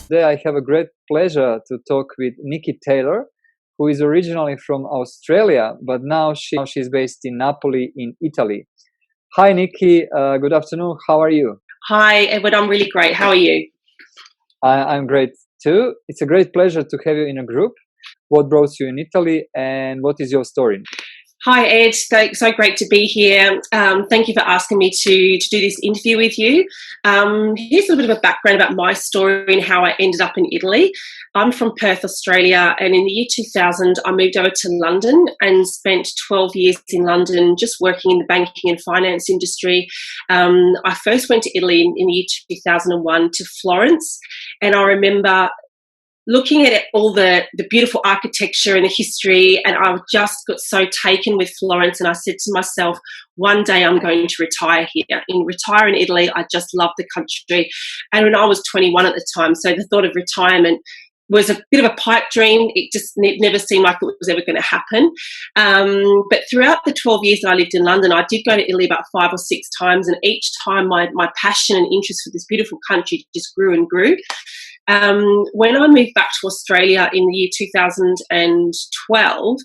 Today I have a great pleasure to talk with Nikki Taylor, who is originally from Australia, but now she's based in Napoli in Italy. Hi, Nikki. Good afternoon. How are you? Hi, Edward. I'm really great. How are you? I'm great too. It's a great pleasure to have you in a group. What brought you in Italy, and what is your story? Hi, Ed. So great to be here. Thank you for asking me to do this interview with you. Here's a little bit of a background about my story and how I ended up in Italy. I'm from Perth, Australia, and in the year 2000, I moved over to London and spent 12 years in London just working in the banking and finance industry. I first went to Italy in the year 2001 to Florence, and I remember looking at all the beautiful architecture and the history, and I just got so taken with Florence, and I said to myself, one day I'm going to retire here. Retire in Italy. I just love the country. And when I was 21 at the time, so the thought of retirement was a bit of a pipe dream. It just never seemed like it was ever going to happen. But throughout the 12 years that I lived in London, I did go to Italy about 5 or 6 times, and each time my passion and interest for this beautiful country just grew and grew. When I moved back to Australia in the year 2012,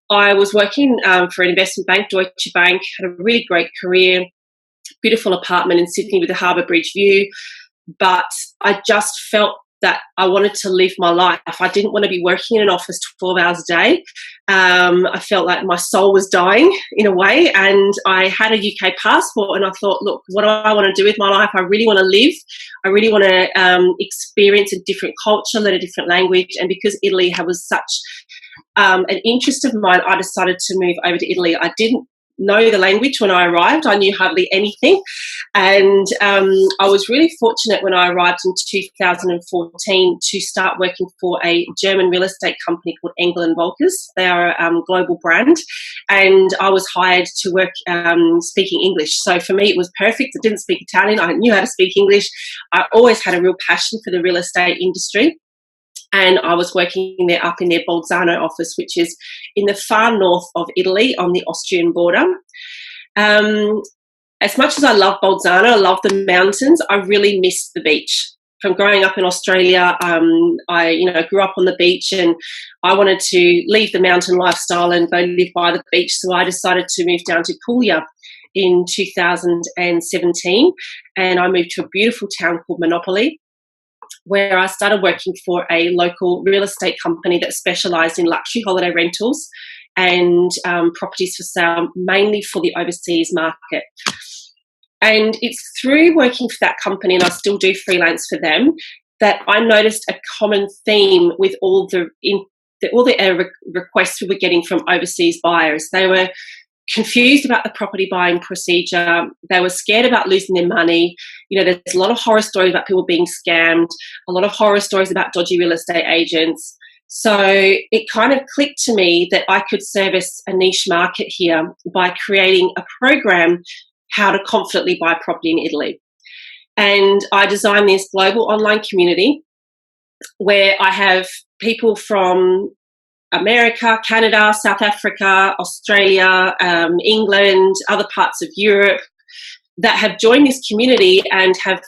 I was working for an investment bank, Deutsche Bank, had a really great career, beautiful apartment in Sydney with a harbour bridge view, but I just felt that I wanted to live my life. I didn't want to be working in an office 12 hours a day. I felt like my soul was dying in a way, and I had a UK passport, and I thought, look, what do I want to do with my life? I really want to live. I really want to experience a different culture, learn a different language, and because Italy was such an interest of mine, I decided to move over to Italy. I didn't know the language when I arrived. I knew hardly anything, and I was really fortunate when I arrived in 2014 to start working for a German real estate company called Engel & Volkers. They are a global brand, and I was hired to work speaking English. So for me it was perfect. I didn't speak Italian. I knew how to speak English. I always had a real passion for the real estate industry. And I was working there up in their Bolzano office, which is in the far north of Italy on the Austrian border. As much as I love Bolzano, I love the mountains, I really miss the beach. From growing up in Australia, I grew up on the beach, and I wanted to leave the mountain lifestyle and go live by the beach. So I decided to move down to Puglia in 2017, and I moved to a beautiful town called Monopoli, where I started working for a local real estate company that specialised in luxury holiday rentals and properties for sale, mainly for the overseas market. And it's through working for that company, and I still do freelance for them, that I noticed a common theme with all the requests we were getting from overseas buyers. They were confused about the property buying procedure. They were scared about losing their money. There's a lot of horror stories about people being scammed, a lot of horror stories about dodgy real estate agents. So it kind of clicked to me that I could service a niche market here by creating a program how to confidently buy property in Italy. And I designed this global online community where I have people from America, Canada, South Africa, Australia, England, other parts of Europe that have joined this community and have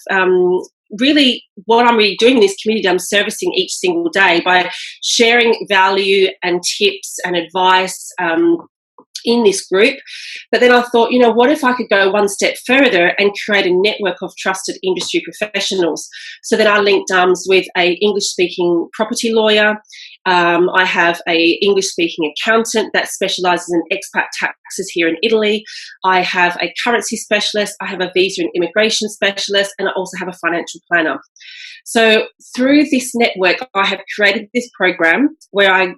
really, what I'm really doing in this community, I'm servicing each single day by sharing value and tips and advice in this group. But then I thought, what if I could go one step further and create a network of trusted industry professionals? So then I linked arms with a English-speaking property lawyer. I have a English-speaking accountant that specialises in expat taxes here in Italy. I have a currency specialist. I have a visa and immigration specialist, and I also have a financial planner. So through this network, I have created this program where I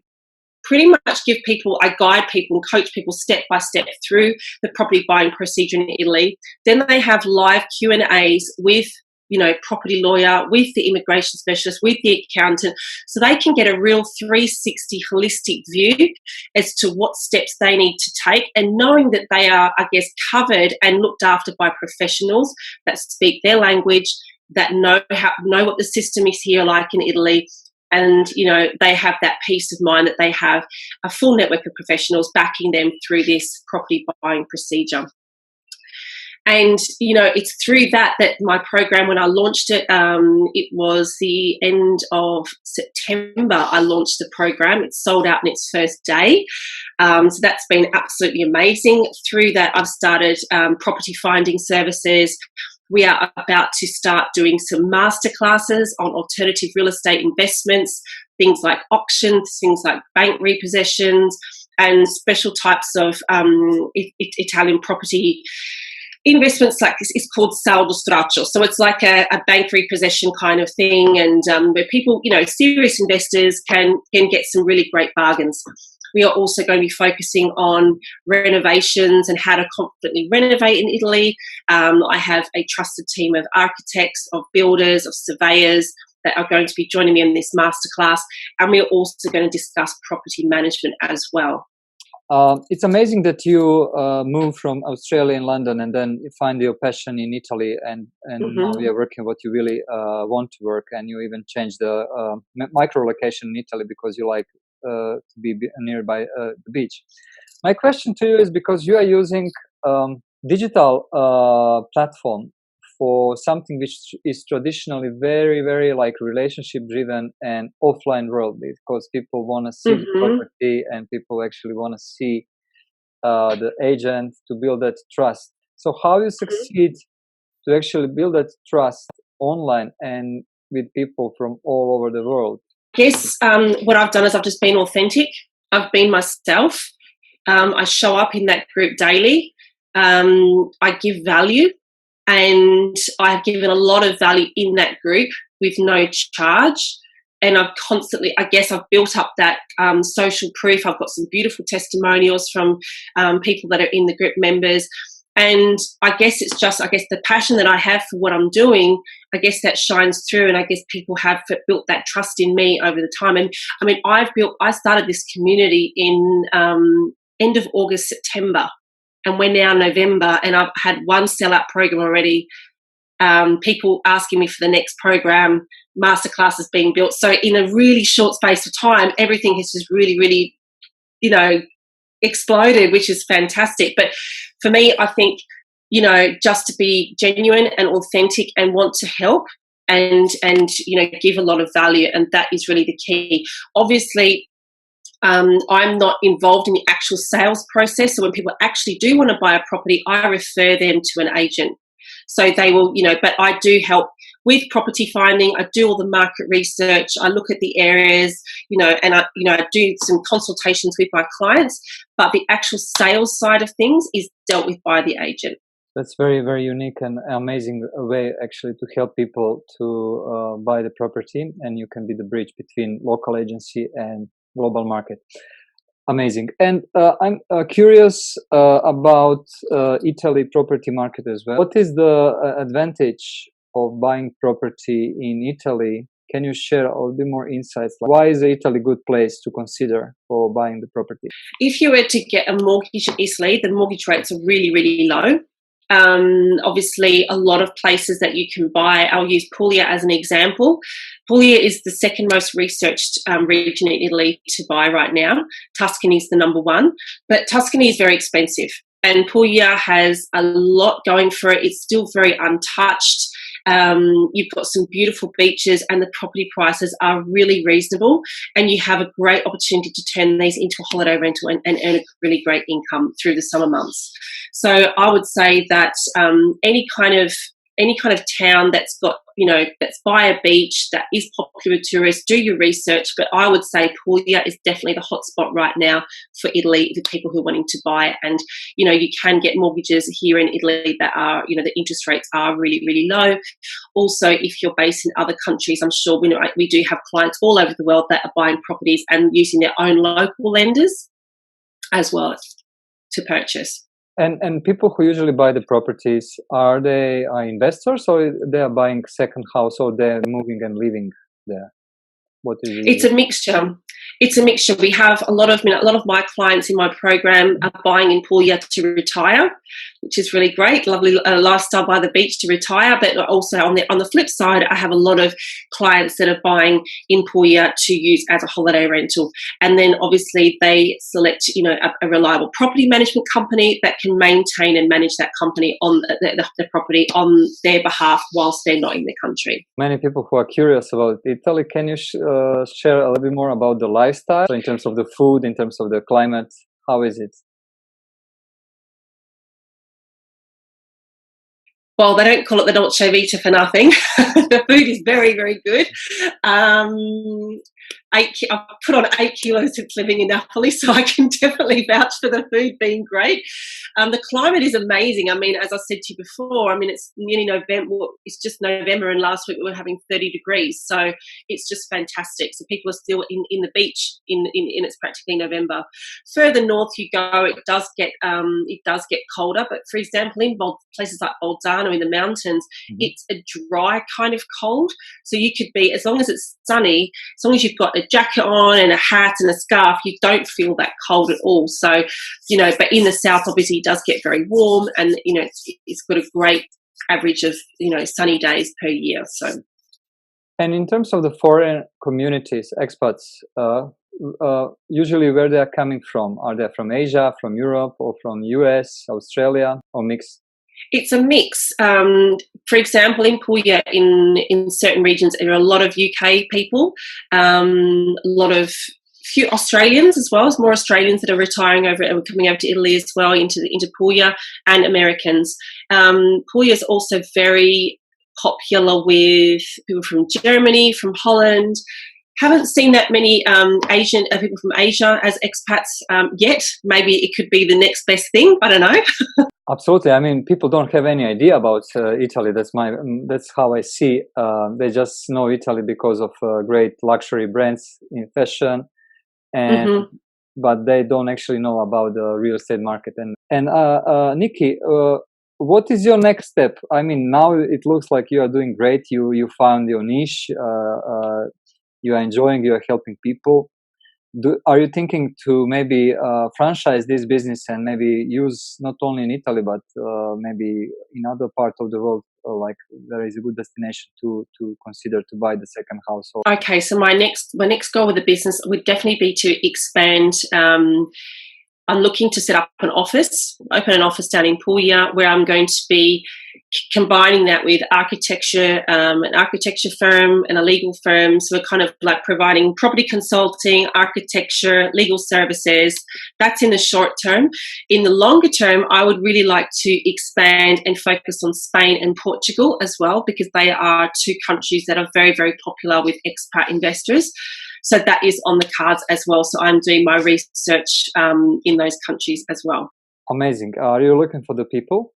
pretty much I guide people and coach people step by step through the property buying procedure in Italy. Then they have live Q&As with, property lawyer, with the immigration specialist, with the accountant, so they can get a real 360 holistic view as to what steps they need to take, and knowing that they are, covered and looked after by professionals that speak their language, that know what the system is here like in Italy. And, they have that peace of mind that they have a full network of professionals backing them through this property buying procedure. And, it's through that my program, when I launched it, it was the end of September, I launched the program. It sold out in its first day. So that's been absolutely amazing. Through that, I've started property finding services. We are about to start doing some masterclasses on alternative real estate investments, things like auctions, things like bank repossessions, and special types of Italian property investments like this. Is called saldo straccio. So it's like a bank repossession kind of thing, and where people, serious investors can get some really great bargains. We are also going to be focusing on renovations and how to confidently renovate in Italy. I have a trusted team of architects, of builders, of surveyors that are going to be joining me in this masterclass, and we're also going to discuss property management as well. It's amazing that you moved from Australia and London, and then you find your passion in Italy, and now you're working what you really want to work, and you even changed the micro location in Italy because you like to be nearby the beach. My question to you is, because you are using digital platform for something which is traditionally very, very like relationship driven and offline world, because people want to see the property and people actually want to see the agent to build that trust. So how you succeed to actually build that trust online and with people from all over the world? Yes, what I've done is I've just been authentic. I've been myself. I show up in that group daily. I give value. And I've given a lot of value in that group with no charge. And I've built up that social proof. I've got some beautiful testimonials from people that are in the group members. And I guess it's just, the passion that I have for what I'm doing, I guess that shines through. And I guess people have built that trust in me over the time. And I mean, I started this community in end of August, September. And we're now November, and I've had one sellout program already. People asking me for the next program, masterclasses being built. So in a really short space of time, everything has just really, really, exploded, which is fantastic. But for me, I think, just to be genuine and authentic and want to help and give a lot of value, and that is really the key. Obviously, I'm not involved in the actual sales process. So when people actually do want to buy a property, I refer them to an agent. So they will, but I do help with property finding. I do all the market research. I look at the areas, and I do some consultations with my clients. But the actual sales side of things is dealt with by the agent. That's very, very unique and amazing way actually to help people to buy the property, and you can be the bridge between local agency and global market. Amazing. And I'm curious about Italy property market as well. What is the advantage of buying property in Italy? Can you share a little bit more insights? Why is Italy a good place to consider for buying the property? If you were to get a mortgage in Italy, the mortgage rates are really, really low. Obviously, a lot of places that you can buy. I'll use Puglia as an example. Puglia is the second most researched region in Italy to buy right now. Tuscany is the number one, but Tuscany is very expensive, and Puglia has a lot going for it. It's still very untouched. You've got some beautiful beaches, and the property prices are really reasonable, and you have a great opportunity to turn these into a holiday rental and earn a really great income through the summer months. So I would say that any kind of town that's got, that's by a beach, that is popular with tourists, do your research. But I would say Puglia is definitely the hot spot right now for Italy, for people who are wanting to buy. And, you can get mortgages here in Italy that are, the interest rates are really, really low. Also, if you're based in other countries, I'm sure we do have clients all over the world that are buying properties and using their own local lenders as well to purchase. And people who usually buy the properties, are they investors, or they are buying second house, or they're moving and living there? What is it? It's a mixture. It's a mixture. We have a lot of my clients in my program are buying in Puglia to retire. which is really great. Lovely lifestyle by the beach to retire. But also on the flip side, I have a lot of clients that are buying in Puya to use as a holiday rental, and then obviously they select, you know, a reliable property management company that can maintain and manage that company on the property on their behalf whilst they're not in the country. Many people who are curious about Italy, can you share a little bit more about the lifestyle, so in terms of the food, in terms of the climate? How is it? Well, they don't call it the Dolce Vita for nothing. The food is very, very good. I've put on 8 kilos since living in Napoli, so I can definitely vouch for the food being great. The climate is amazing. I mean, as I said to you before, I mean, it's nearly November. It's just November, and last week we were having 30 degrees, so it's just fantastic. So people are still in the beach in it's practically November. Further north you go, it does get colder. But for example, in places like Bolzano in the mountains, it's a dry kind of cold. So you could be, as long as it's sunny, as long as you've got a jacket on and a hat and a scarf, you don't feel that cold at all. So, you know, but in the south, obviously, it does get very warm, and, you know, it's got a great average of, you know, sunny days per year. So, and in terms of the foreign communities, expats, usually where they are coming from? Are they from Asia, from Europe, or from US, Australia, or mixed? It's a mix. For example, in Puglia, in certain regions, there are a lot of UK people, a lot of few Australians as well. There's more Australians that are retiring over and coming over to Italy as well, into Puglia, and Americans. Puglia is also very popular with people from Germany, from Holland. Haven't seen that many Asian people from Asia as expats yet. Maybe it could be the next best thing. I don't know. Absolutely. I mean, people don't have any idea about Italy. That's how I see. They just know Italy because of great luxury brands in fashion, and but they don't actually know about the real estate market. And Nikki, what is your next step? I mean, now it looks like you are doing great. You found your niche. You are enjoying. You are helping people. Are you thinking to maybe franchise this business and maybe use not only in Italy but maybe in other parts of the world, like there is a good destination to consider to buy the second house? Okay, so my next goal with the business would definitely be to expand. I'm looking to set up open an office down in Puglia, where I'm going to be combining that with architecture, an architecture firm and a legal firm. So we're kind of like providing property consulting, architecture, legal services. That's in the short term. In the longer term, I would really like to expand and focus on Spain and Portugal as well, because they are two countries that are very, very popular with expat investors. So that is on the cards as well. So I'm doing my research in those countries as well. Amazing. Are you looking for the people?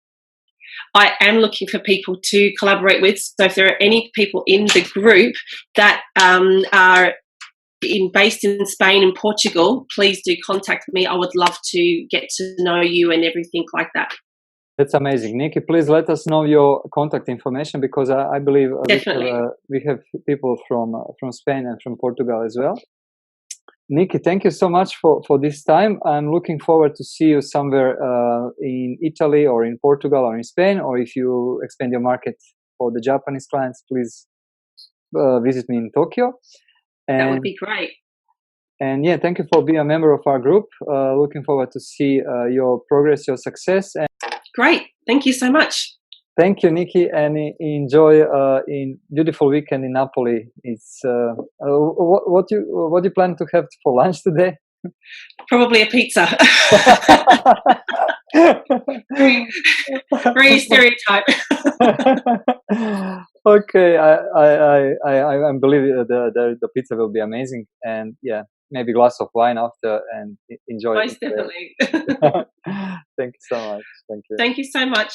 I am looking for people to collaborate with. So if there are any people in the group that are based in Spain and Portugal, please do contact me. I would love to get to know you and everything like that. That's amazing. Nikki, please let us know your contact information, because I believe we have people from Spain and from Portugal as well. Nikki, thank you so much for this time. I'm looking forward to see you somewhere in Italy or in Portugal or in Spain, or if you expand your market for the Japanese clients, please visit me in Tokyo. That would be great. And yeah, thank you for being a member of our group. Looking forward to see your progress, your success. Great. Thank you so much. Thank you, Nikki, and enjoy in beautiful weekend in Napoli. It's what you plan to have for lunch today? Probably a pizza. Very stereotype. Okay, I believe the pizza will be amazing, and yeah, maybe a glass of wine after, and enjoy. Most definitely. Thank you so much. Thank you. Thank you so much.